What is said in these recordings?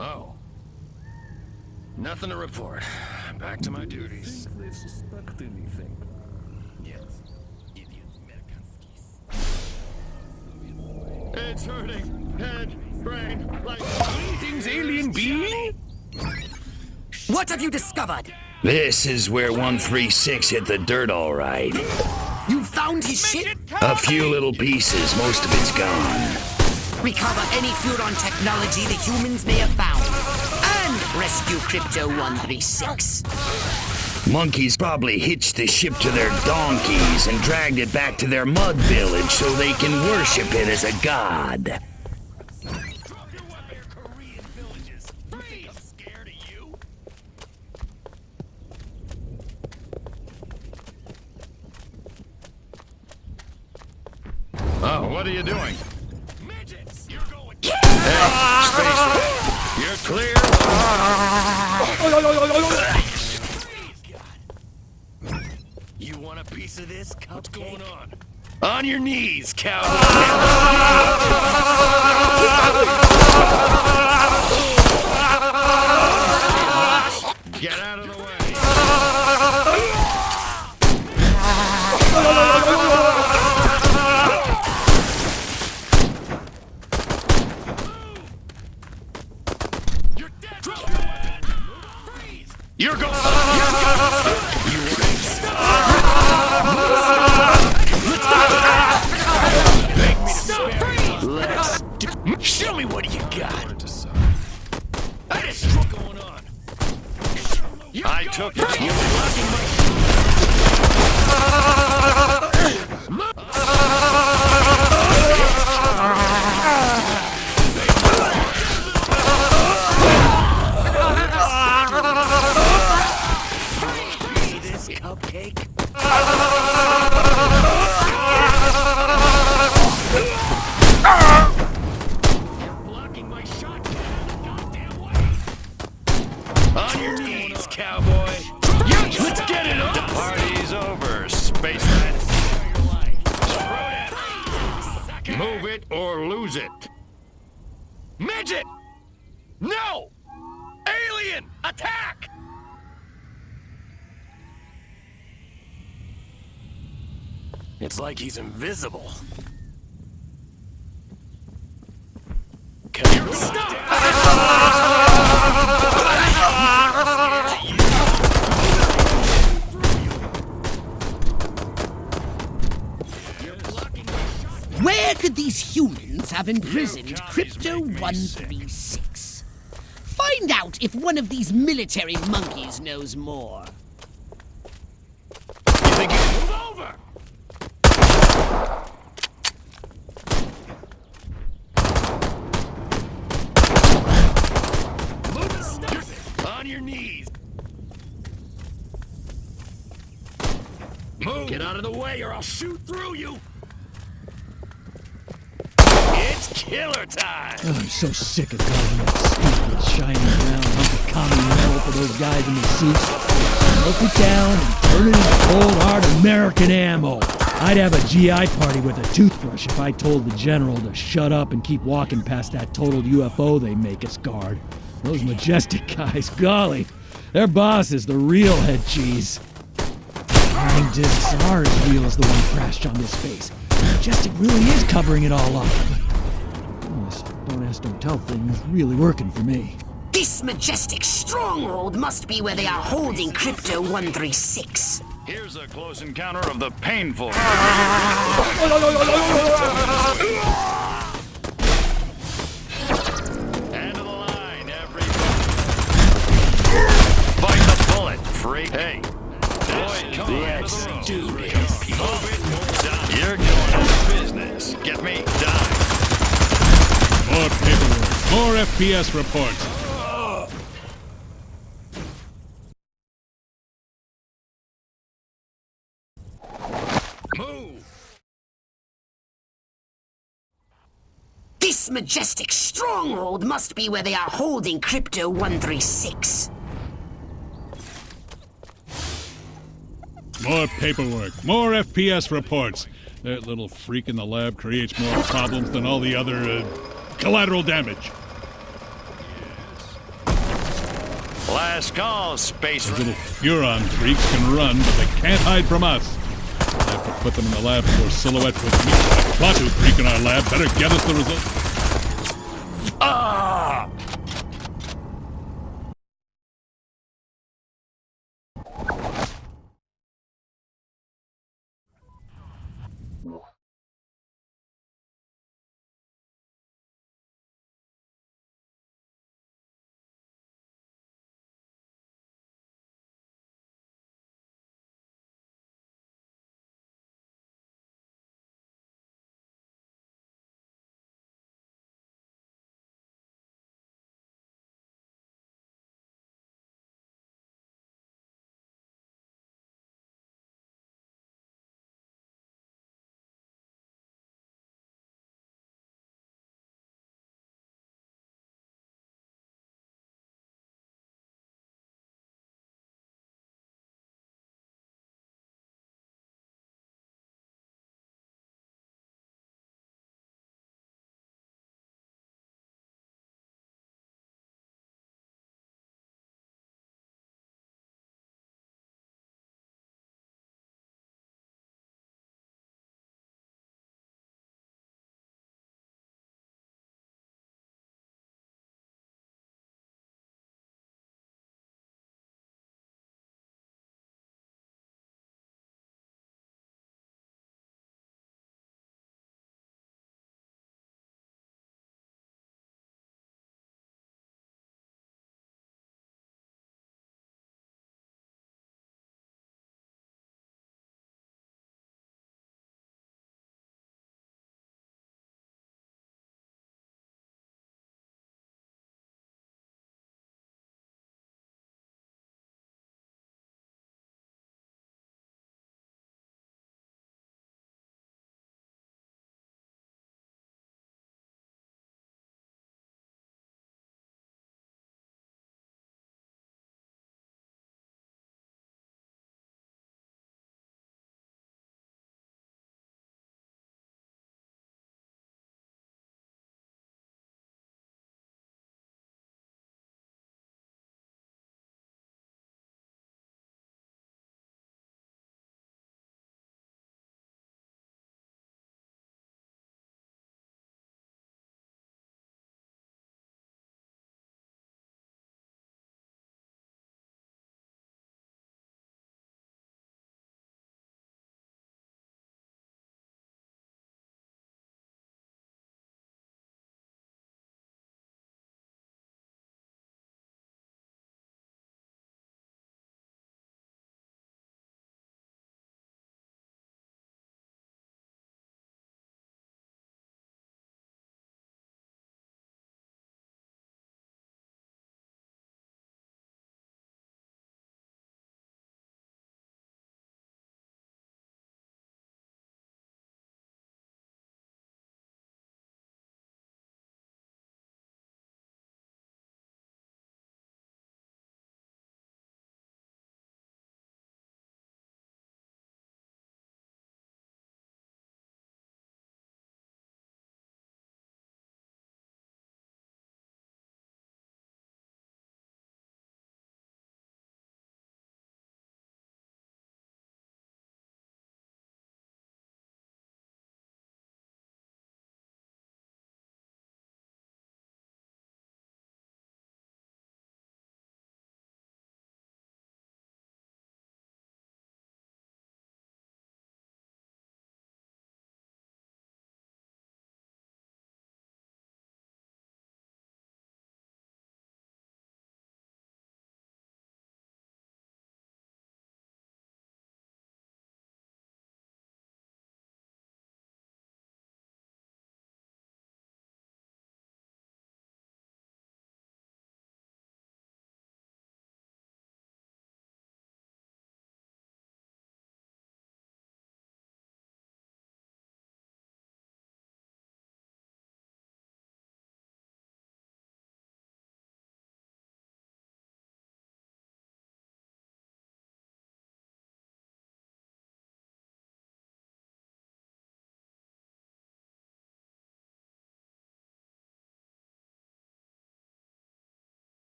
Oh. Nothing to report. Back to my duties. Think they suspect anything? Yes. Idiot Merkanskis. It's hurting. Head, brain, like anything's alien being? What have you discovered? This is where 136 hit the dirt all right. You found his ship? A few little pieces, most of it's gone. Recover any Furon technology the humans may have found. And rescue Crypto 136. Monkeys probably hitched the ship to their donkeys and dragged it back to their mud village so they can worship it as a god. Oh, what are you doing? Midgets! You're going. Hey, space. You're clear. You want a piece of this, cupcake? What's going on? On your knees, cowboy! Get out of the way. You're going. Show me what you got. What's going on? I took it. You're blocking my. This cupcake? Blocking my shot. Goddamn way. On your knees, cowboy. Let's get it on. The party's over, spaceman. Move it or lose it. Midget! No! Alien! Attack! It's like he's invisible. You're Where could these humans have imprisoned Crypto 136? Find out if one of these military monkeys knows more. You think you can move over? On your knees. Move! Get out of the way or I'll shoot through you! It's killer time. Oh, I'm so sick of driving that stupid, shiny brown hunk of common metal for those guys in the suits. Melt it down and turn it into cold, hard American ammo. I'd have a GI party with a toothbrush if I told the general to shut up and keep walking past that totaled UFO they make us guard. Those Majestic guys, golly, their boss is the real head cheese. Flying discs are as real as the one crashed on this face. Majestic really is covering it all up. This don't ask, don't tell thing is really working for me. This Majestic stronghold must be where they are holding Crypto 136. Here's a close encounter of the painful. End of the line, everybody. Bite the bullet, freak. Hey. Let's do this. You're going out of business. Get me done. More paperwork, more FPS reports. Move. This Majestic stronghold must be where they are holding Crypto 136. More paperwork, more FPS reports. That little freak in the lab creates more problems than all the other collateral damage. Last call, Space Those little Furon freaks can run, but they can't hide from us. I have to put them in the lab before Silhouette puts me. That Klaatu freak in our lab better get us the results. Ah!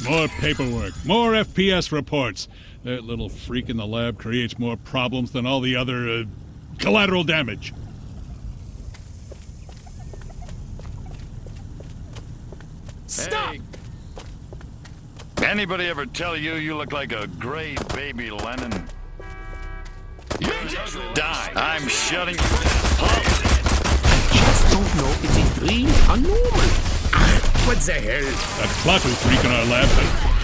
More paperwork, more FPS reports. That little freak in the lab creates more problems than all the other collateral damage. Stop! Hey. Anybody ever tell you you look like a gray baby Lennon? You die. I'm shutting you down. Just don't know if it's real or normal. What the hell? That Klaatu freak in our lab has...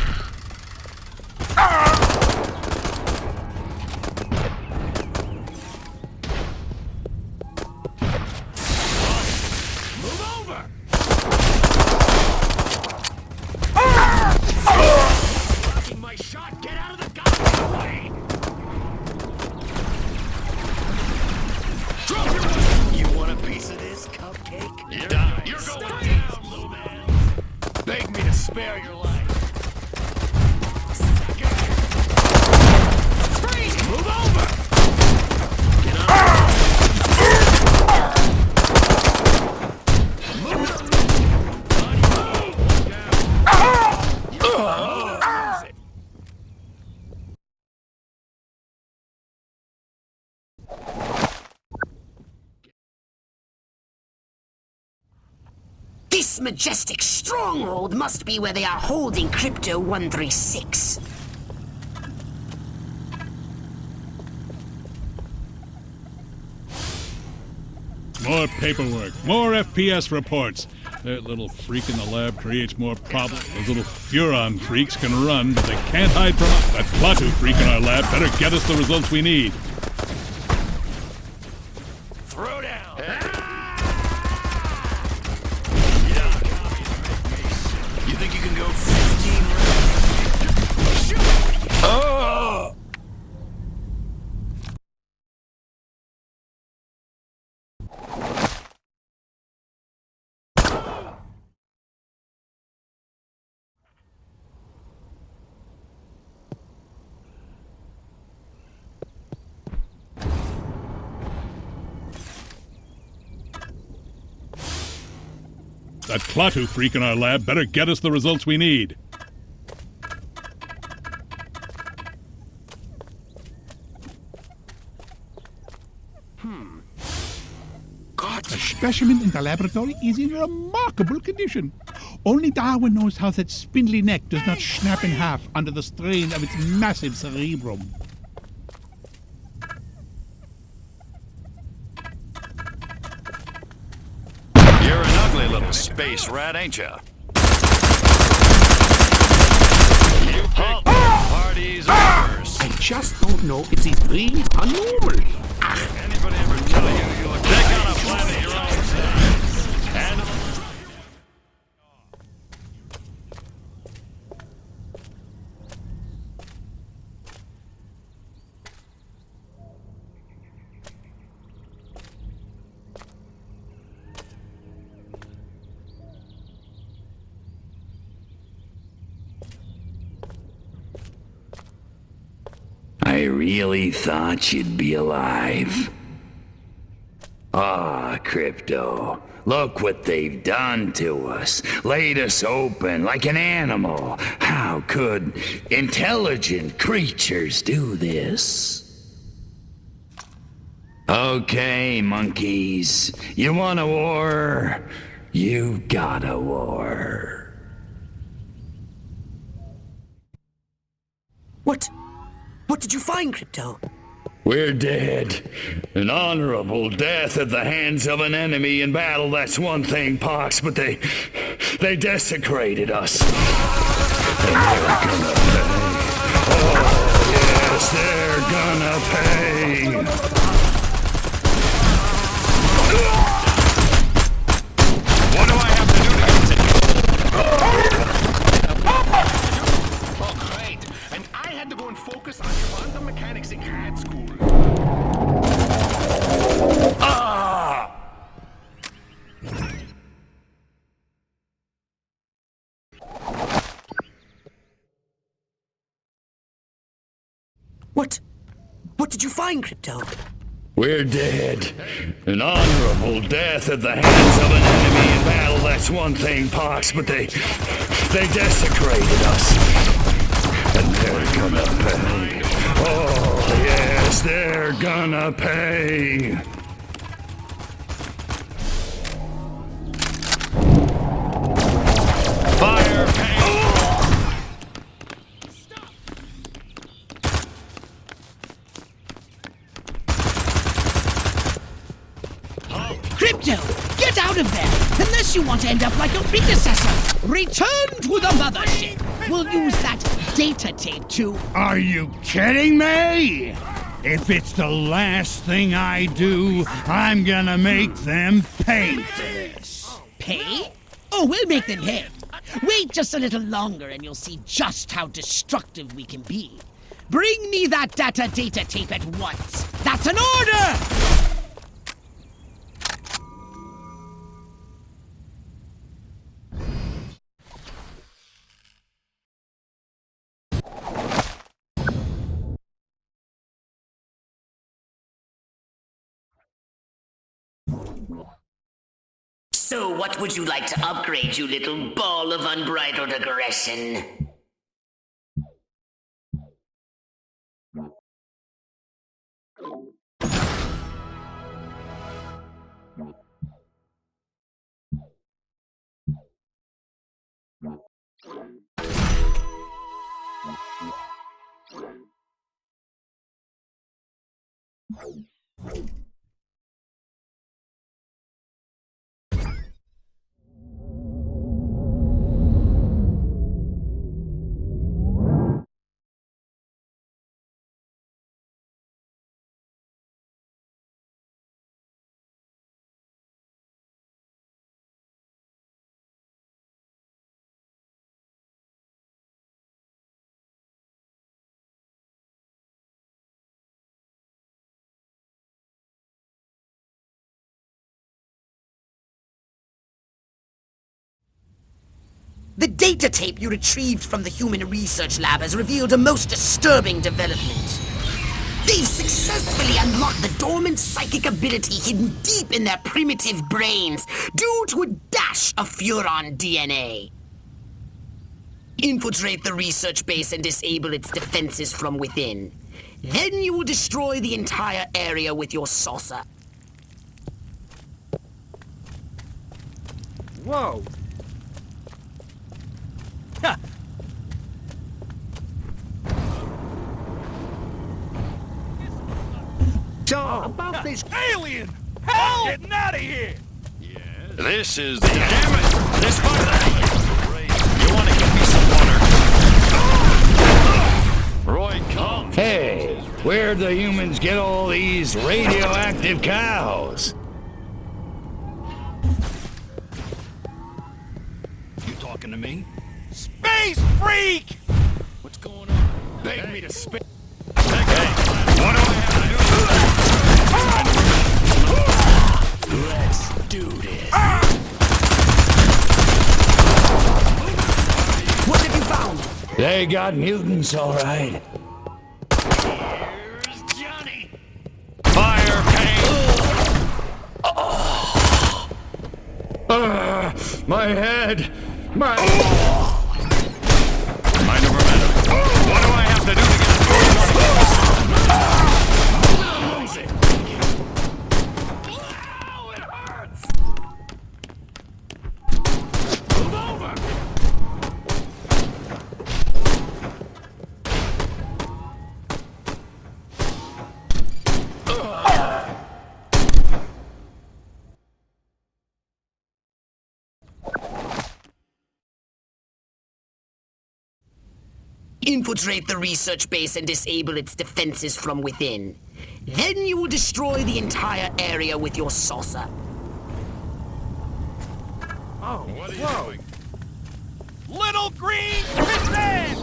Spare your life. Freeze! Move over! Get on. This majestic stronghold must be where they are holding Crypto-136. More paperwork, more FPS reports. That little freak in the lab creates more problems. Those little Furon freaks can run, but they can't hide from us. That Klaatu freak in our lab better get us the results we need. Throw down! You think you can go 15 rounds? Shoot! Oh! That Klaatu freak in our lab better get us the results we need. The specimen in the laboratory is in remarkable condition. Only Darwin knows how that spindly neck does not snap in half under the strain of its massive cerebrum. You're an ugly little space rat, ain't ya? You picked parties reverse. I just don't know if it's real or normal. Anybody ever tell you look like on a planet your own size? And I really thought you'd be alive. Ah, Crypto. Look what they've done to us. Laid us open like an animal. How could intelligent creatures do this? Okay, monkeys. You want a war? You got a war. What did you find, Crypto? We're dead. An honorable death at the hands of an enemy in battle, that's one thing, Pox, but they desecrated us. And they're gonna pay. Oh, yes, they're gonna pay. what do I have to do to get to Oh, great. And I had to go and focus on quantum mechanics in grad school. What did you find, Crypto? We're dead. An honorable death at the hands of an enemy in battle, that's one thing, Pox, but they desecrated us. And they're gonna pay. Oh, yes, they're gonna pay. Fire pain. Crypto, get out of there! Unless you want to end up like your predecessor! Return to the mothership! We'll use that data tape to... Are you kidding me? If it's the last thing I do, I'm gonna make them pay for this. Pay? Oh, we'll make them pay. Wait just a little longer and you'll see just how destructive we can be. Bring me that data tape at once. That's an order! So what would you like to upgrade, you little ball of unbridled aggression? The data tape you retrieved from the Human Research Lab has revealed a most disturbing development. They've successfully unlocked the dormant psychic ability hidden deep in their primitive brains due to a dash of Furon DNA. Infiltrate the research base and disable its defenses from within. Then you will destroy the entire area with your saucer. Whoa! So, about this... Alien! Hell! Getting out of here! This is the... Damn it! This fire... You want to give me some water? Roy, come. Hey, where'd the humans get all these radioactive cows? You talking to me? Space freak! What's going on? Beg me to spit. Hey, what do I have to do? Let's do this. What have you found? They got mutants, all right. Here's Johnny. Fire pain. My head! My... Mind over matter. What do I have to do to get Infiltrate the research base and disable its defenses from within. Then you will destroy the entire area with your saucer. Oh, What are you whoa! doing? Little green fish!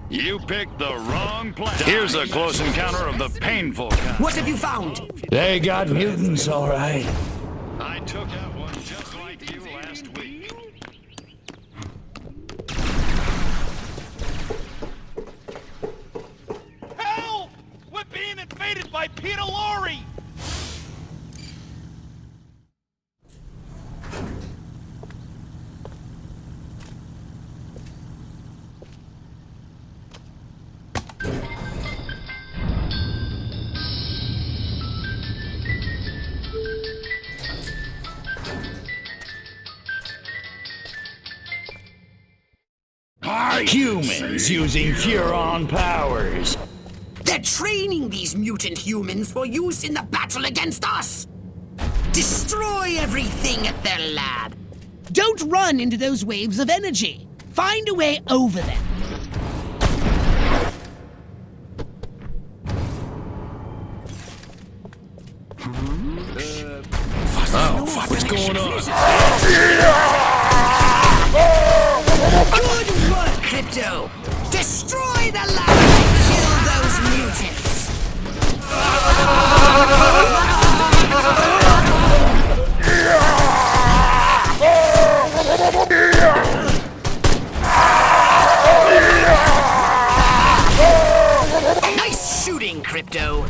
You picked the wrong plan. Here's a close encounter of the painful kind. What have you found? They got mutants, all right. I took out one just like you last week. Help! Peter Lorre! Humans using Furon powers. They're training these mutant humans for use in the battle against us. Destroy everything at their lab. Don't run into those waves of energy. Find a way over them. What's going on? Good work, Crypto! Destroy the lab and kill those mutants! Nice shooting, Crypto!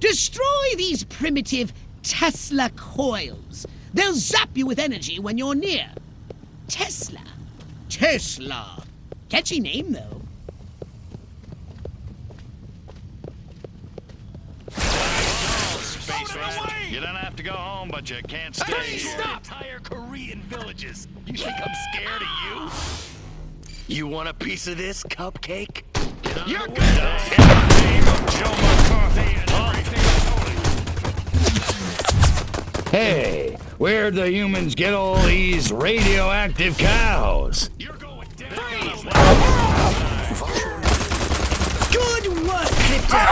Destroy these primitive Tesla coils. They'll zap you with energy when you're near. Tesla. Tesla. Catchy name, though. Space Racer. You don't have to go home, but you can't stay here. Stop! Entire Korean villages. You think I'm scared of you? You want a piece of this, Cupcake? You're good. In the name of Joe McCarthy and everything holy. Hey, where'd the humans get all these radioactive cows? You're going down. Good work, Crypto!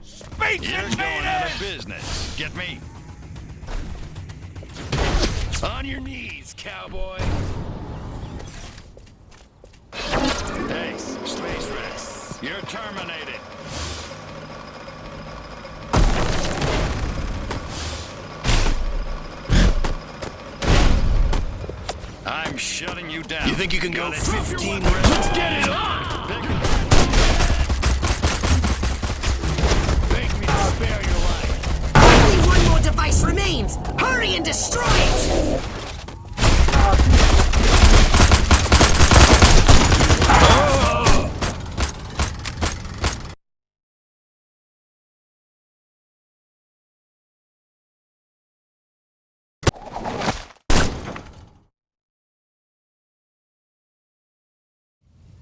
Space You're going invaders! out of business. Get me? On your knees, cowboy. Hey, Space Rex. You're terminated. I'm shutting you down. You think you can go Got it? 15 rounds? Let's get it on! Make me spare your life. Only one more device remains! Hurry and destroy it!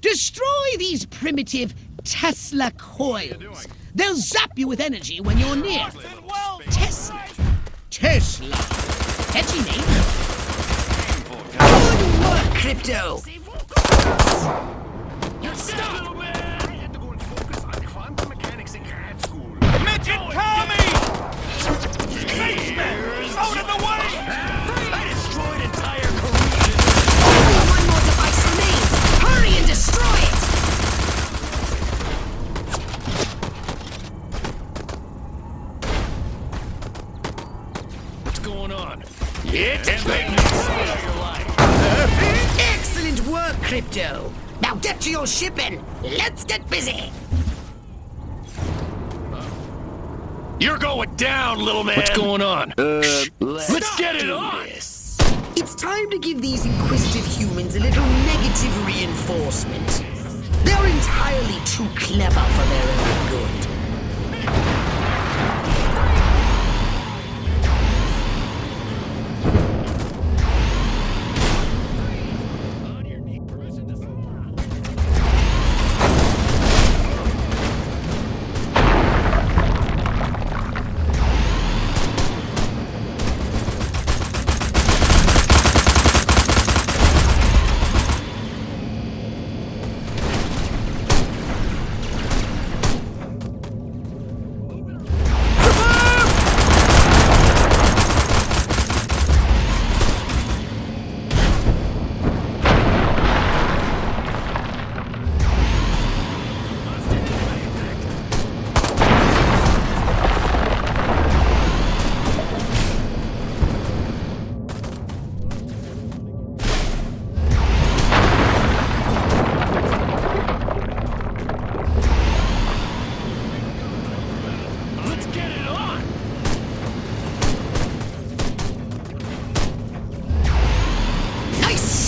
Destroy these primitive Tesla coils. They'll zap you with energy when you're near. Tesla. Tesla. Catchy name. Good work, Crypto. Midget Tommy! Spaceman! Out of the way! I destroyed entire Korea. Only one more device remains. Hurry and destroy it. What's going on? Excellent work, Crypto. Now get to your ship and let's get busy. You're going down, little man. What's going on? Let's get it on. It's time to give these inquisitive humans a little negative reinforcement. They're entirely too clever for their own good.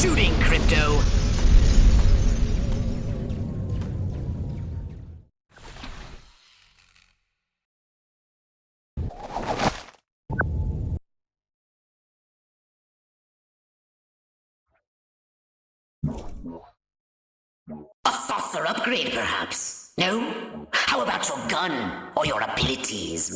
Shooting, Crypto. A saucer upgrade, perhaps? No? How about your gun or your abilities?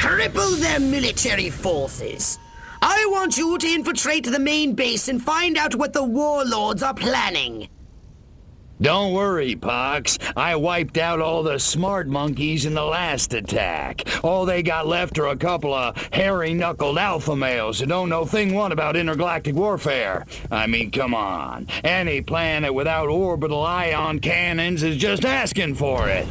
cripple their military forces. I want you to infiltrate the main base and find out what the warlords are planning. Don't worry, Pox. I wiped out all the smart monkeys in the last attack. All they got left are a couple of hairy-knuckled alpha males who don't know thing one about intergalactic warfare. I mean, come on. Any planet without orbital ion cannons is just asking for it.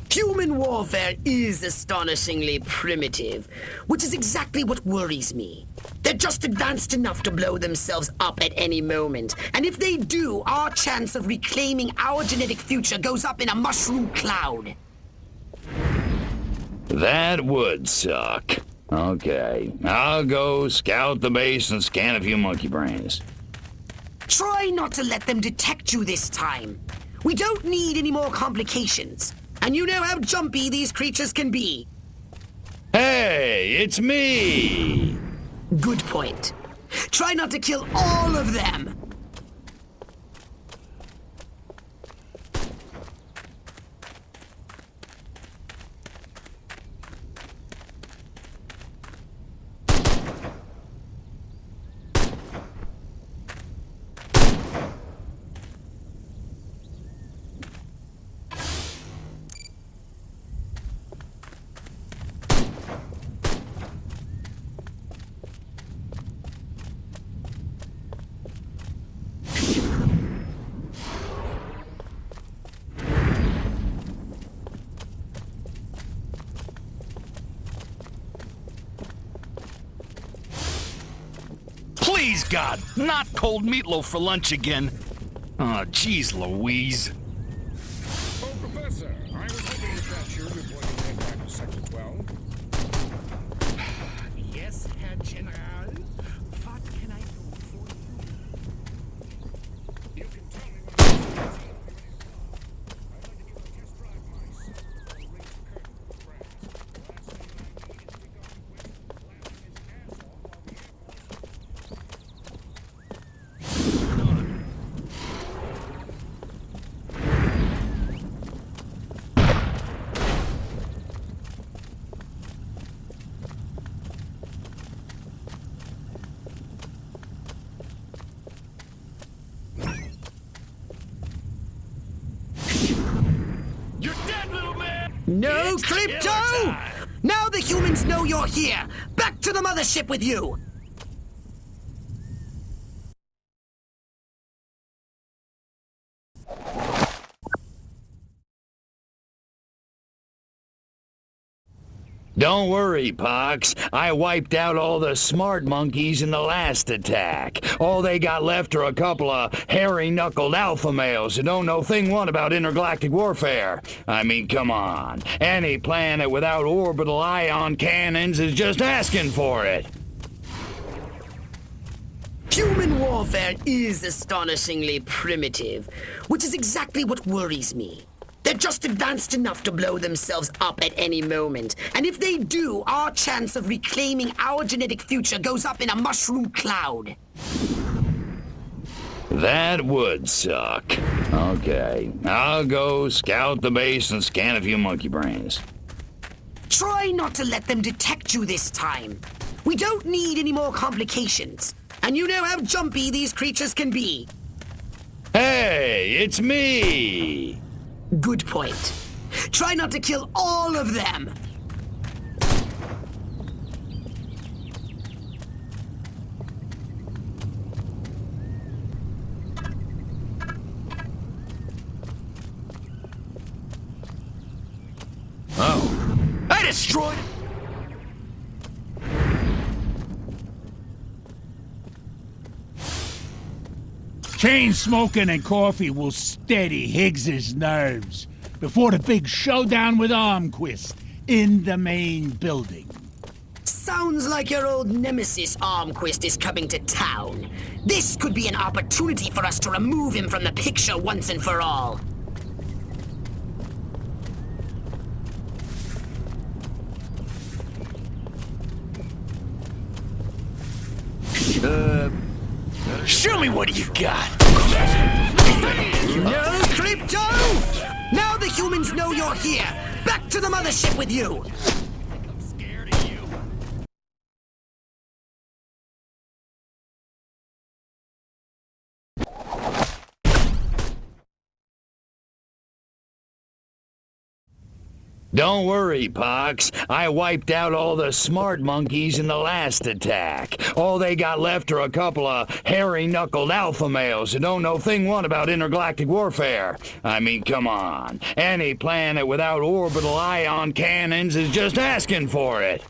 Human warfare is astonishingly primitive, which is exactly what worries me. They're just advanced enough to blow themselves up at any moment. And if they do, our chance of reclaiming our genetic future goes up in a mushroom cloud. That would suck. Okay, I'll go scout the base and scan a few monkey brains. Try not to let them detect you this time. We don't need any more complications. And you know how jumpy these creatures can be. Hey, it's me! Good point. Try not to kill all of them. Please, God, not cold meatloaf for lunch again. Oh, jeez Louise. Oh, Professor, I was hoping to catch you before you head back to Sector 12. Yes, Herr General. What can I do for you? You can tell me what I'd like to give a test drive myself. Raise the curtain for France. No, Crypto! Now the humans know you're here! Back to the mothership with you! Don't worry, Pox. I wiped out all the smart monkeys in the last attack. All they got left are a couple of hairy-knuckled alpha males who don't know thing one about intergalactic warfare. I mean, come on. Any planet without orbital ion cannons is just asking for it. Human warfare is astonishingly primitive, which is exactly what worries me. They're just advanced enough to blow themselves up at any moment. And if they do, our chance of reclaiming our genetic future goes up in a mushroom cloud. That would suck. Okay, I'll go scout the base and scan a few monkey brains. Try not to let them detect you this time. We don't need any more complications. And you know how jumpy these creatures can be. Hey, it's me! Good point. Try not to kill all of them. Oh. I destroyed it! Chain smoking and coffee will steady Higgs's nerves before the big showdown with Armquist in the main building. Sounds like your old nemesis Armquist is coming to town. This could be an opportunity for us to remove him from the picture once and for all. Show me what you got! No, Crypto! Now the humans know you're here! Back to the mothership with you! I'm scared of you. Don't worry, Pox. I wiped out all the smart monkeys in the last attack. All they got left are a couple of hairy-knuckled alpha males who don't know thing one about intergalactic warfare. I mean, come on. Any planet without orbital ion cannons is just asking for it.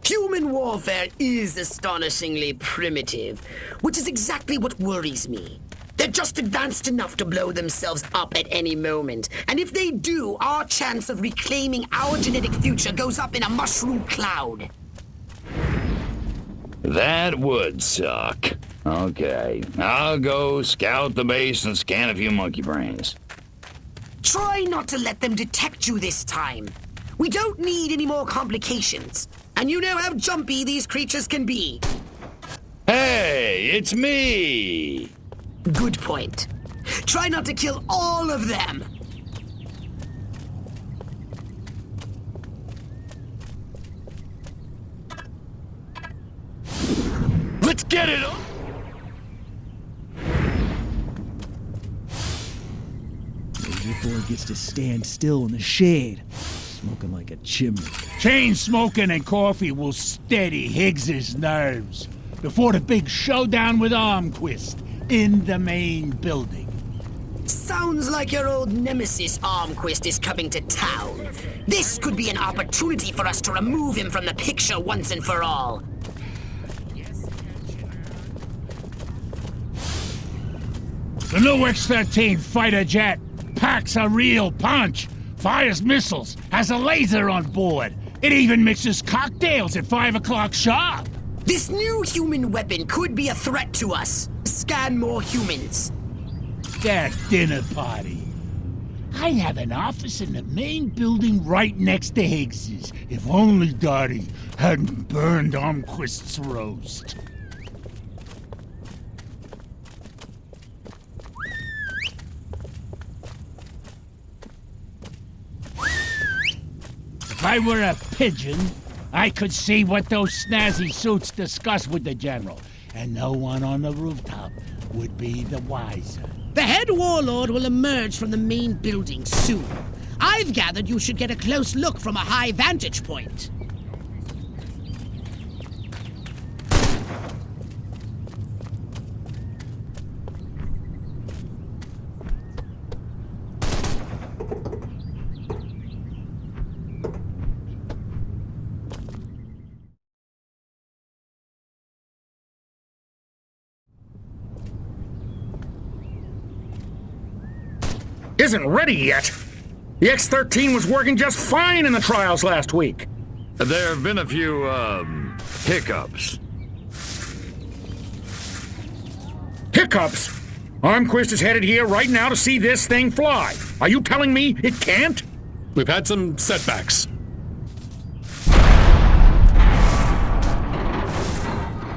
Human warfare is astonishingly primitive, which is exactly what worries me. They're just advanced enough to blow themselves up at any moment. And if they do, our chance of reclaiming our genetic future goes up in a mushroom cloud. That would suck. Okay, I'll go scout the base and scan a few monkey brains. Try not to let them detect you this time. We don't need any more complications. And you know how jumpy these creatures can be. Hey, it's me! Good point. Try not to kill all of them. Let's get it on! Major Boy gets to stand still in the shade, smoking like a chimney. Chain smoking and coffee will steady Higgs's nerves before the big showdown with Armquist in the main building. Sounds like your old nemesis Armquist is coming to town. This could be an opportunity for us to remove him from the picture once and for all. The new X-13 fighter jet packs a real punch, fires missiles, has a laser on board. It even mixes cocktails at 5 o'clock sharp. This new human weapon could be a threat to us. Scan more humans. That dinner party. I have an office in the main building right next to Higgs's. If only Dottie hadn't burned Armquist's roast. If I were a pigeon, I could see what those snazzy suits discuss with the general, and no one on the rooftop would be the wiser. The head warlord will emerge from the main building soon. I've gathered you should get a close look from a high vantage point. Isn't ready yet. The X-13 was working just fine in the trials last week. There have been a few, hiccups. Hiccups? Armquist is headed here right now to see this thing fly. Are you telling me it can't? We've had some setbacks.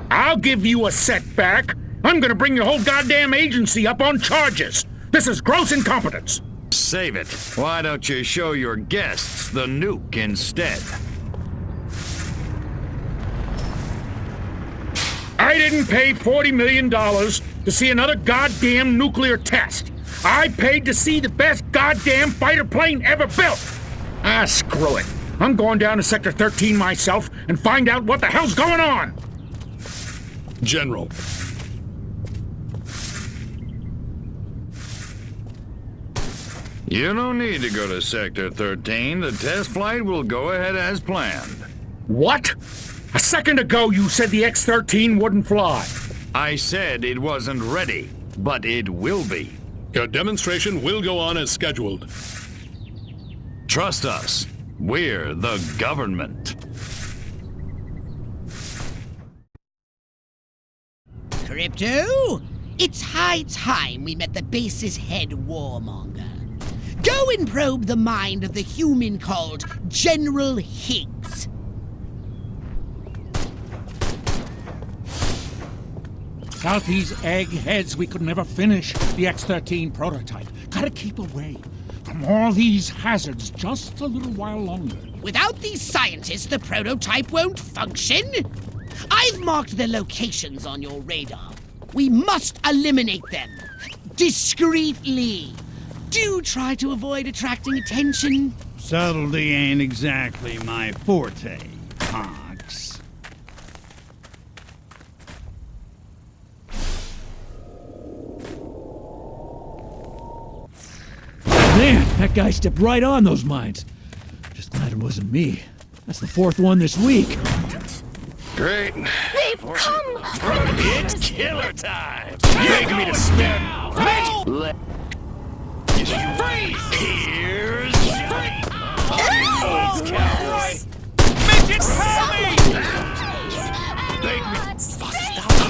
I'll give you a setback. I'm gonna bring your whole goddamn agency up on charges. This is gross incompetence. Save it. Why don't you show your guests the nuke instead? I didn't pay $40 million to see another goddamn nuclear test. I paid to see the best goddamn fighter plane ever built. Ah, screw it. I'm going down to Sector 13 myself and find out what the hell's going on. General. You don't need to go to Sector 13. The test flight will go ahead as planned. What? A second ago you said the X-13 wouldn't fly. I said it wasn't ready, but it will be. Your demonstration will go on as scheduled. Trust us. We're the government. Crypto, it's high time we met the base's head warmonger. Go and probe the mind of the human called General Higgs. Without these eggheads, we could never finish the X-13 prototype. Gotta keep away from all these hazards just a little while longer. Without these scientists, the prototype won't function. I've marked the locations on your radar. We must eliminate them. Discreetly. Do try to avoid attracting attention. Subtlety ain't exactly my forte, Pox. Man, that guy stepped right on those mines. Just glad it wasn't me. That's the fourth one this week. Great. They've come! It's killer time! Beg me to spare. Freeze! Here's Johnny! Freeze, cowboy! Midget, help me! Beg me. Stop.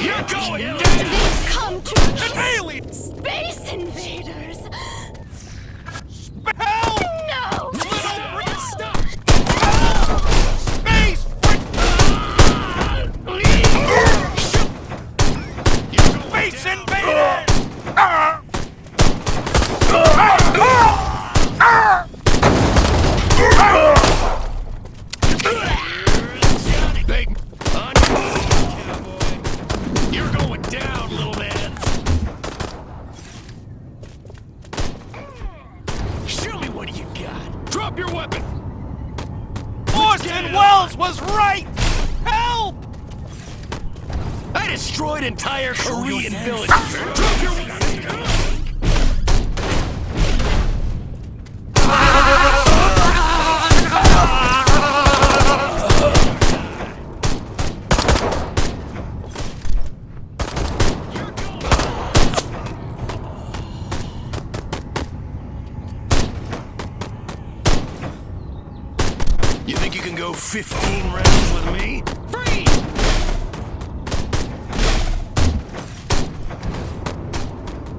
You're going down! They've come to An alien! Space Invaders! Help! No! Little stop! Space! Space invader! Big on your knees, cowboy. You're going down, little man. Show me what you got. Drop your weapon. Orson Welles was right. Help! I destroyed entire Korean villages. Drop your weapon. You think you can go 15 rounds with me? Freeze!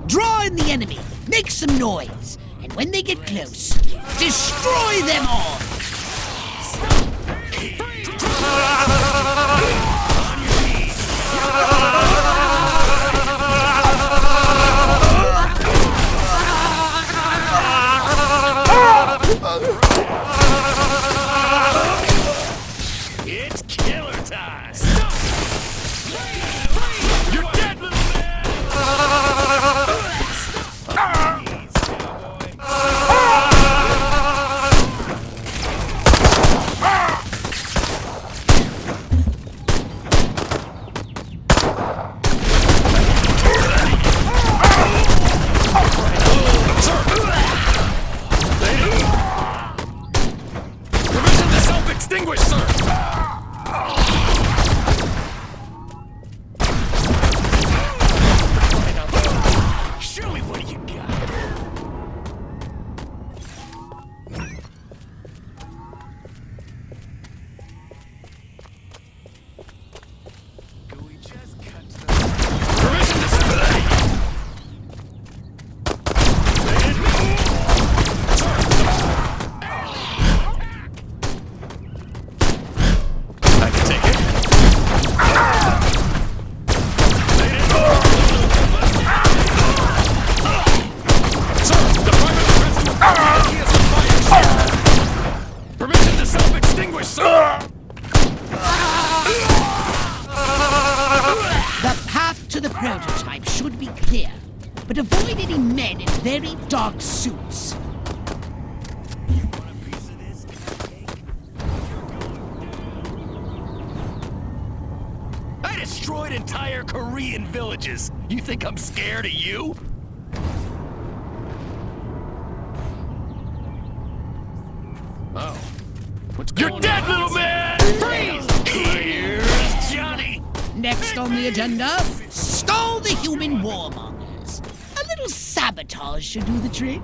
Draw in the enemy. Make some noise. And when they get close, destroy them all. It's killer time! You're dead, little man! Please, cowboy. Permission to self-extinguish, sir! Show me what you got. Permission to I can take it. Sir, the private prison is on fire. Permission to self-extinguish, sir. The path to the prototype should be clear, but avoid any men in very dark suits. I destroyed entire Korean villages. You think I'm scared of you? Oh. What's going on? You're dead, little man! Freeze! Here's Johnny! Next on the agenda, stall the human warmongers. A little sabotage should do the trick.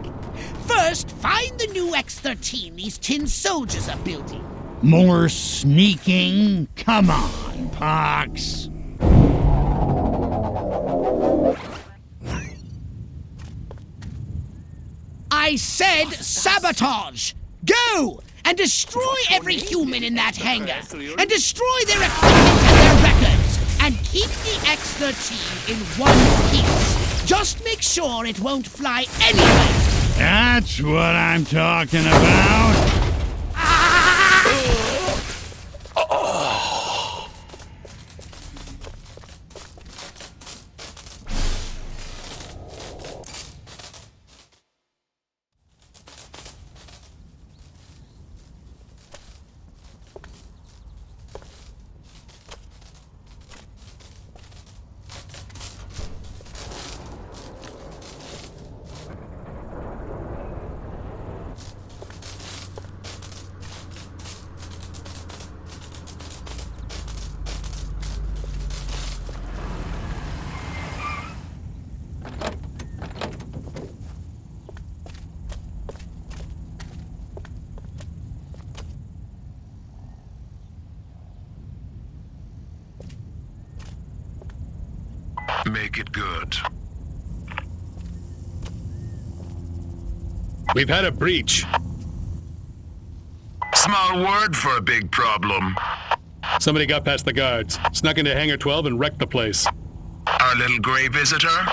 First, find the new X-13 these tin soldiers are building. More sneaking? Come on, Pox. I said sabotage! Go! And destroy every human in that hangar! And destroy their equipment and their records! And keep the X-13 in one piece! Just make sure it won't fly anywhere! That's what I'm talking about. Make it good. We've had a breach. Small word for a big problem. Somebody got past the guards, snuck into Hangar 12 and wrecked the place. Our little gray visitor?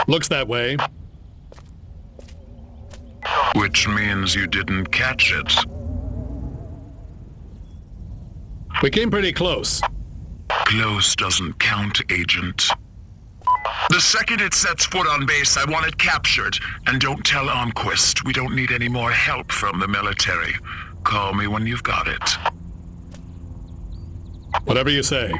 Looks that way. Which means you didn't catch it. We came pretty close. Close doesn't count, Agent. The second it sets foot on base, I want it captured. And don't tell Armquist. We don't need any more help from the military. Call me when you've got it. Whatever you say.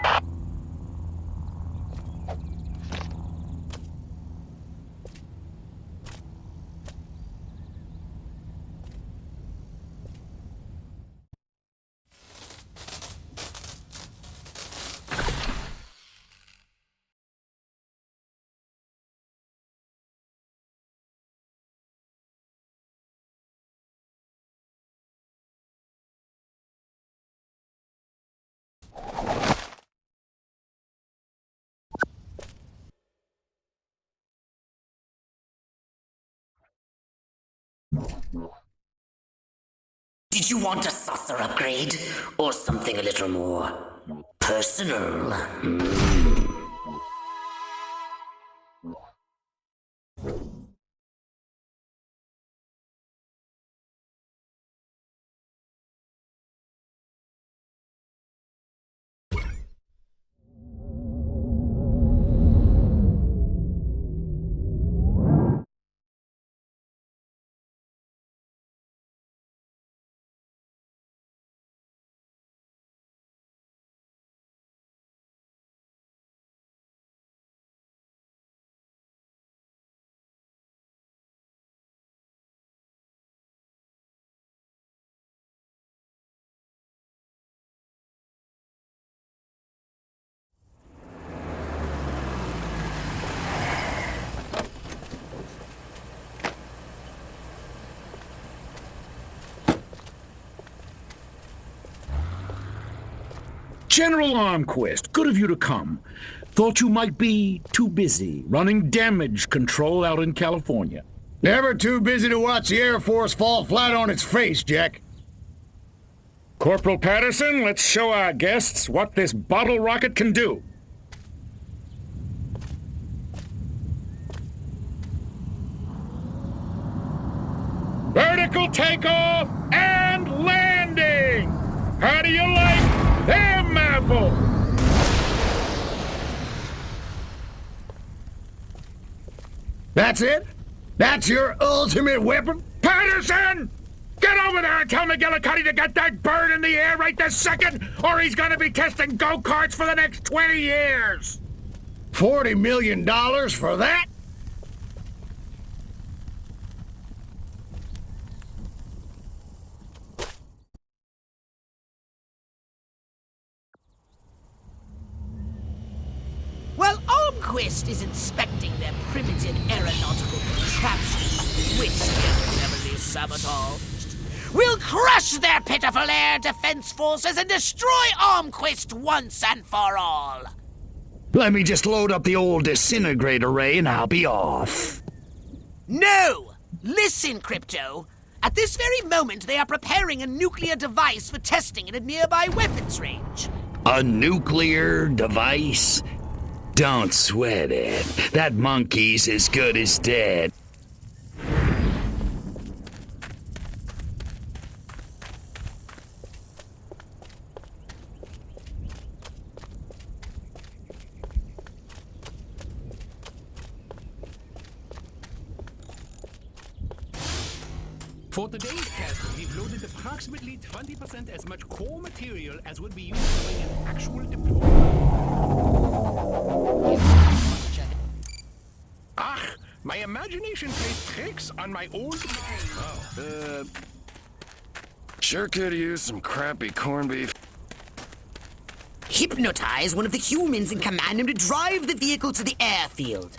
Did you want a saucer upgrade? Or something a little more personal? General Armquist, good of you to come. Thought you might be too busy running damage control out in California. Never too busy to watch the Air Force fall flat on its face, Jack. Corporal Patterson, let's show our guests what this bottle rocket can do. Vertical takeoff and landing! How do you like them apples? That's it? That's your ultimate weapon? Patterson! Get over there and tell McGillicuddy to get that bird in the air right this second, or he's gonna be testing go-karts for the next 20 years! $40 million for that? While Armquist is inspecting their primitive aeronautical contraptions, which they are cleverly sabotaged, we'll crush their pitiful air defense forces and destroy Armquist once and for all. Let me just load up the old disintegrate array and I'll be off. No! Listen, Crypto. At this very moment, they are preparing a nuclear device for testing in a nearby weapons range. A nuclear device? Don't sweat it. That monkey's as good as dead. For today's test, we've loaded approximately 20% as much core material as would be used during an actual deployment. Ah, my imagination plays tricks on my old mind. Sure could use some crappy corned beef. Hypnotize one of the humans and command him to drive the vehicle to the airfield.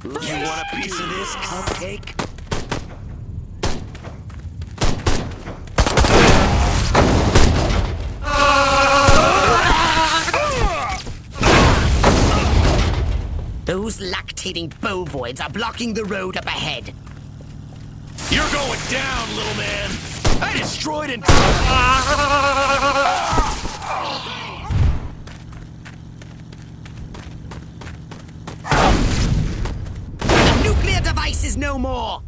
You want a piece of this, cupcake? Those lactating bovoids are blocking the road up ahead. You're going down, little man. I destroyed and... The nuclear device is no more.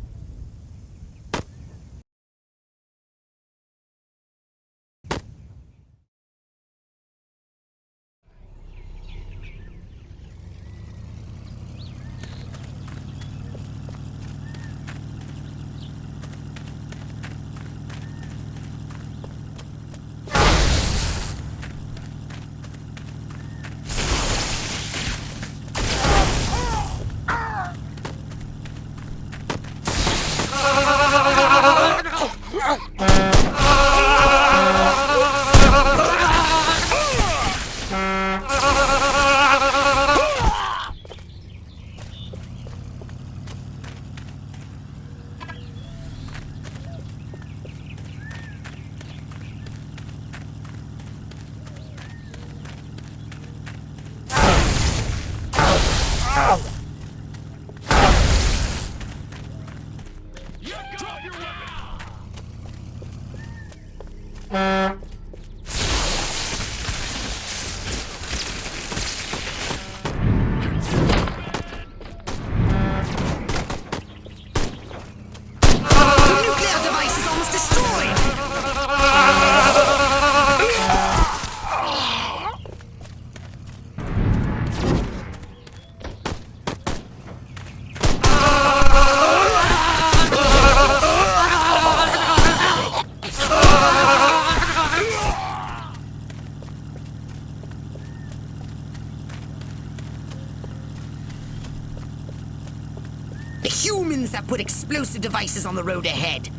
The humans that put explosive devices on the road ahead.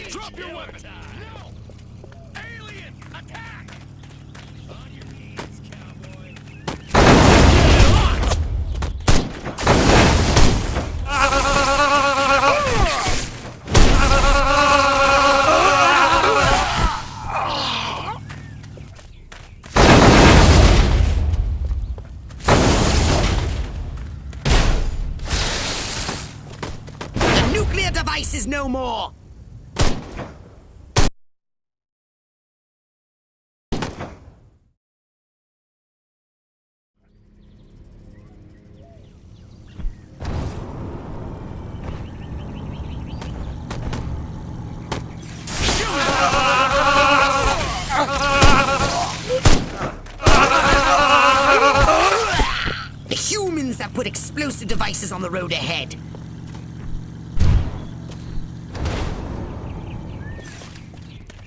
Drop your weapon! No! Alien, attack! On your knees, cowboy. The nuclear device is no more. put explosive devices on the road ahead.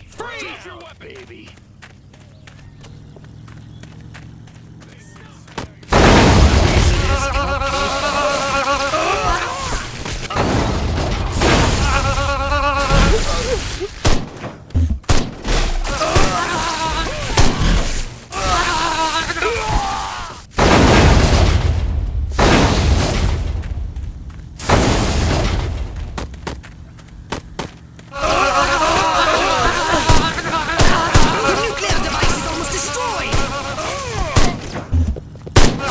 Freeze! Your what, baby?